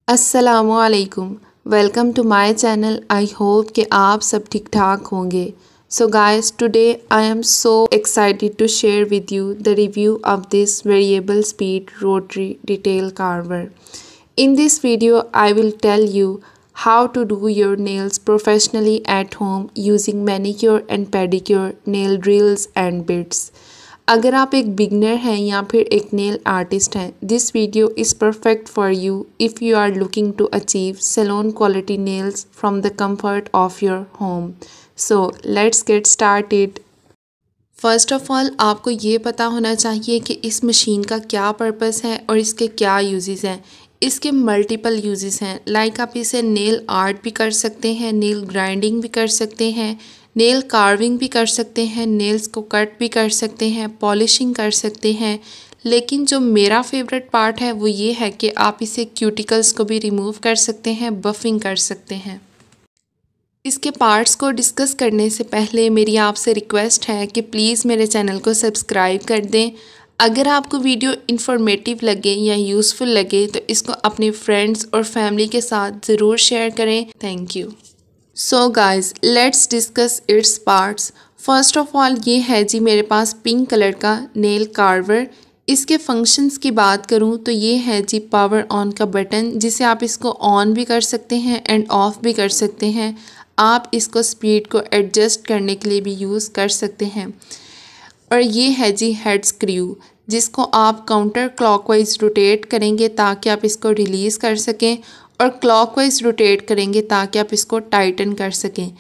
अस्सलामुअलैकुम। Welcome to my channel. I hope कि आप सब ठीक ठाक होंगे। So guys, today I am so excited to share with you the review of this variable speed rotary detail carver. In this video, I will tell you how to do your nails professionally at home using manicure and pedicure, nail drills and bits. अगर आप एक beginner हैं या फिर एक nail artist हैं, this video is perfect for you if you are looking to achieve salon quality nails from the comfort of your home. So let's get started. First of all आपको ये पता होना चाहिए कि इस मशीन का क्या पर्पस है और इसके क्या यूजेस हैं। इसके मल्टीपल यूजेस हैं। लाइक आप इसे नेल आर्ट भी कर सकते हैं, नेल ग्राइंडिंग भी कर सकते हैं, नेल कार्विंग भी कर सकते हैं, नेल्स को कट भी कर सकते हैं, पॉलिशिंग कर सकते हैं। लेकिन जो मेरा फेवरेट पार्ट है वो ये है कि आप इसे क्यूटिकल्स को भी रिमूव कर सकते हैं, बफिंग कर सकते हैं। इसके पार्ट्स को डिस्कस करने से पहले मेरी आपसे रिक्वेस्ट है कि प्लीज़ मेरे चैनल को सब्सक्राइब कर दें। अगर आपको वीडियो इन्फॉर्मेटिव लगे या यूज़फुल लगे तो इसको अपने फ्रेंड्स और फैमिली के साथ ज़रूर शेयर करें। Thank you. So guys, let's discuss its parts. First of all ये है जी मेरे पास पिंक कलर का नेल कार्वर। इसके फंक्शंस की बात करूँ तो ये है जी पावर ऑन का बटन, जिसे आप इसको ऑन भी कर सकते हैं एंड ऑफ़ भी कर सकते हैं। आप इसको स्पीड को एडजस्ट करने के लिए भी यूज़ कर सकते हैं। और ये है जी हेड स्क्रू, जिसको आप काउंटर क्लॉकवाइज रोटेट करेंगे ताकि आप इसको रिलीज़ कर सकें और क्लॉकवाइज रोटेट करेंगे ताकि आप इसको टाइटन कर सकें।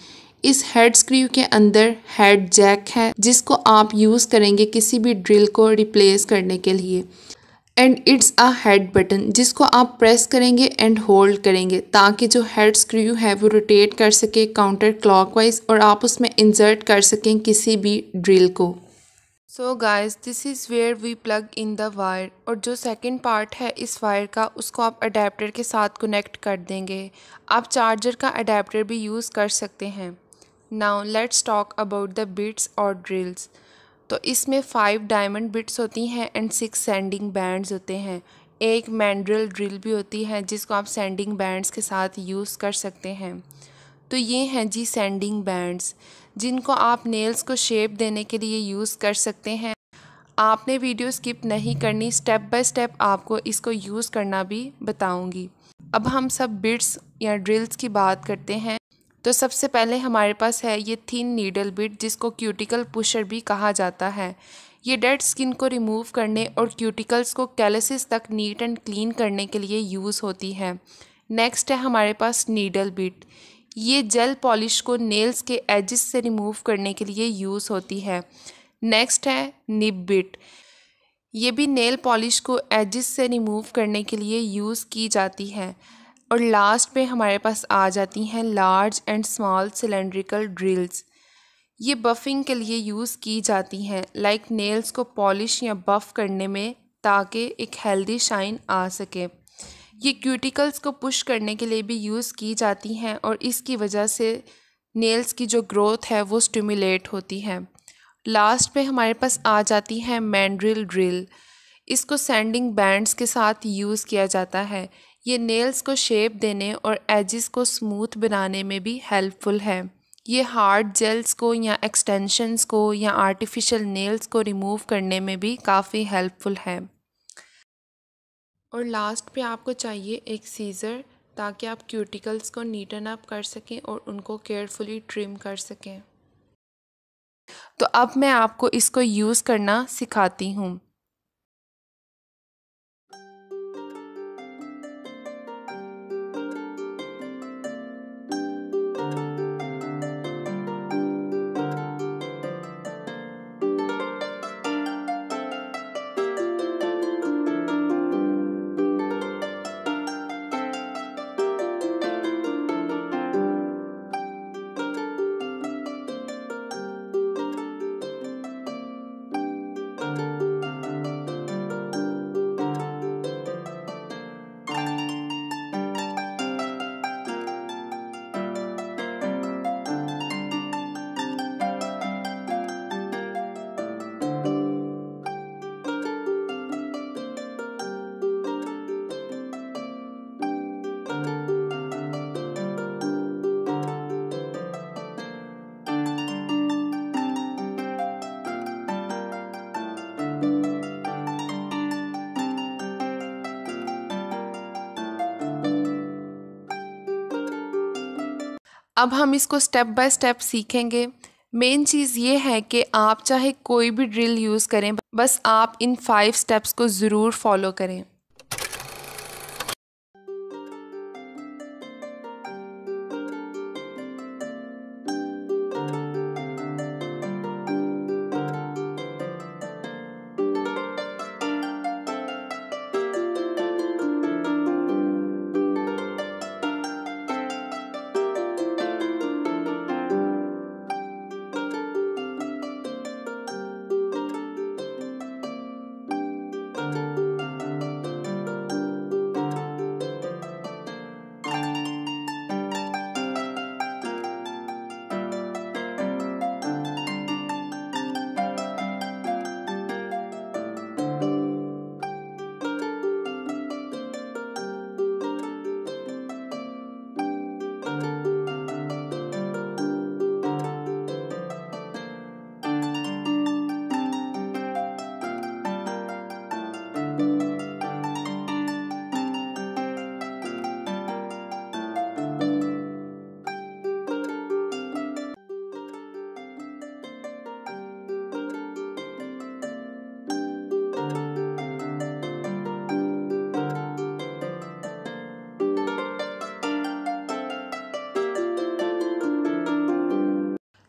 इस हेड स्क्रू के अंदर हेड जैक है, जिसको आप यूज़ करेंगे किसी भी ड्रिल को रिप्लेस करने के लिए। And it's a head button, जिसको आप प्रेस करेंगे एंड होल्ड करेंगे ताकि जो हेड स्क्रू है वो रोटेट कर सके काउंटर क्लॉकवाइज और आप उसमें इंसर्ट कर सकें किसी भी ड्रिल को। So guys, this is where we plug in the wire. और जो सेकंड पार्ट है इस वायर का, उसको आप अडेप्टर के साथ कनेक्ट कर देंगे। आप चार्जर का अडेप्टर भी यूज़ कर सकते हैं। Now let's talk about the bits और ड्रिल्स। तो इसमें 5 डायमंड बिट्स होती हैं एंड 6 सैंडिंग बैंड्स होते हैं। एक मैंड्रिल ड्रिल भी होती है जिसको आप सैंडिंग बैंड्स के साथ यूज़ कर सकते हैं। तो ये हैं जी सैंडिंग बैंड्स, जिनको आप नेल्स को शेप देने के लिए यूज़ कर सकते हैं। आपने वीडियो स्किप नहीं करनी, स्टेप बाय स्टेप आपको इसको यूज़ करना भी बताऊंगी। अब हम सब बिट्स या ड्रिल्स की बात करते हैं। तो सबसे पहले हमारे पास है ये थिन नीडल बिट, जिसको क्यूटिकल पुशर भी कहा जाता है। ये डेड स्किन को रिमूव करने और क्यूटिकल्स को कैलसिस तक नीट एंड क्लीन करने के लिए यूज़ होती है। नेक्स्ट है हमारे पास नीडल बिट। ये जेल पॉलिश को नेल्स के एजेस से रिमूव करने के लिए यूज़ होती है। नेक्स्ट है निब बिट। ये भी नेल पॉलिश को एजेस से रिमूव करने के लिए यूज़ की जाती है। और लास्ट पे हमारे पास आ जाती हैं large and small cylindrical drills. ये बफिंग के लिए यूज़ की जाती हैं, लाइक नेल्स को पॉलिश या बफ़ करने में, ताकि एक हेल्दी शाइन आ सके। ये क्यूटिकल्स को पुश करने के लिए भी यूज़ की जाती हैं और इसकी वजह से नेल्स की जो ग्रोथ है वो स्टिमुलेट होती है। लास्ट पे हमारे पास आ जाती है मैंड्रिल ड्रिल। इसको सैंडिंग बैंड्स के साथ यूज़ किया जाता है। ये नेल्स को शेप देने और एजेस को स्मूथ बनाने में भी हेल्पफुल है। ये हार्ड जेल्स को या एक्सटेंशंस को या आर्टिफिशियल नेल्स को रिमूव करने में भी काफ़ी हेल्पफुल है। और लास्ट पे आपको चाहिए एक सीज़र, ताकि आप क्यूटिकल्स को नीटन अप कर सकें और उनको केयरफुली ट्रिम कर सकें। तो अब मैं आपको इसको यूज़ करना सिखाती हूँ। अब हम इसको स्टेप बाय स्टेप सीखेंगे। मेन चीज़ ये है कि आप चाहे कोई भी ड्रिल यूज़ करें, बस आप इन 5 स्टेप्स को ज़रूर फॉलो करें।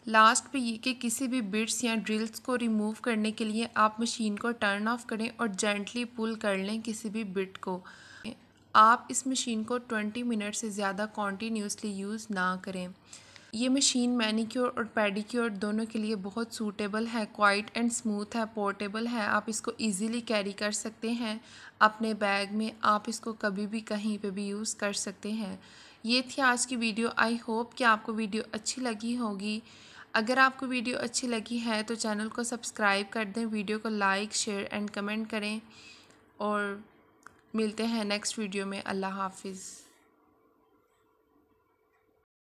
लास्ट पे ये कि किसी भी बिट्स या ड्रिल्स को रिमूव करने के लिए आप मशीन को टर्न ऑफ करें और जेंटली पुल कर लें किसी भी बिट को। आप इस मशीन को 20 मिनट से ज़्यादा कॉन्टीन्यूसली यूज़ ना करें। ये मशीन मैनिक्योर और पेडिक्योर दोनों के लिए बहुत सूटेबल है, क्वाइट एंड स्मूथ है, पोर्टेबल है। आप इसको इजीली कैरी कर सकते हैं अपने बैग में। आप इसको कभी भी कहीं पे भी यूज़ कर सकते हैं। ये थी आज की वीडियो। आई होप कि आपको वीडियो अच्छी लगी होगी। अगर आपको वीडियो अच्छी लगी है तो चैनल को सब्सक्राइब कर दें, वीडियो को लाइक शेयर एंड कमेंट करें और मिलते हैं नेक्स्ट वीडियो में। अल्लाह हाफिज़।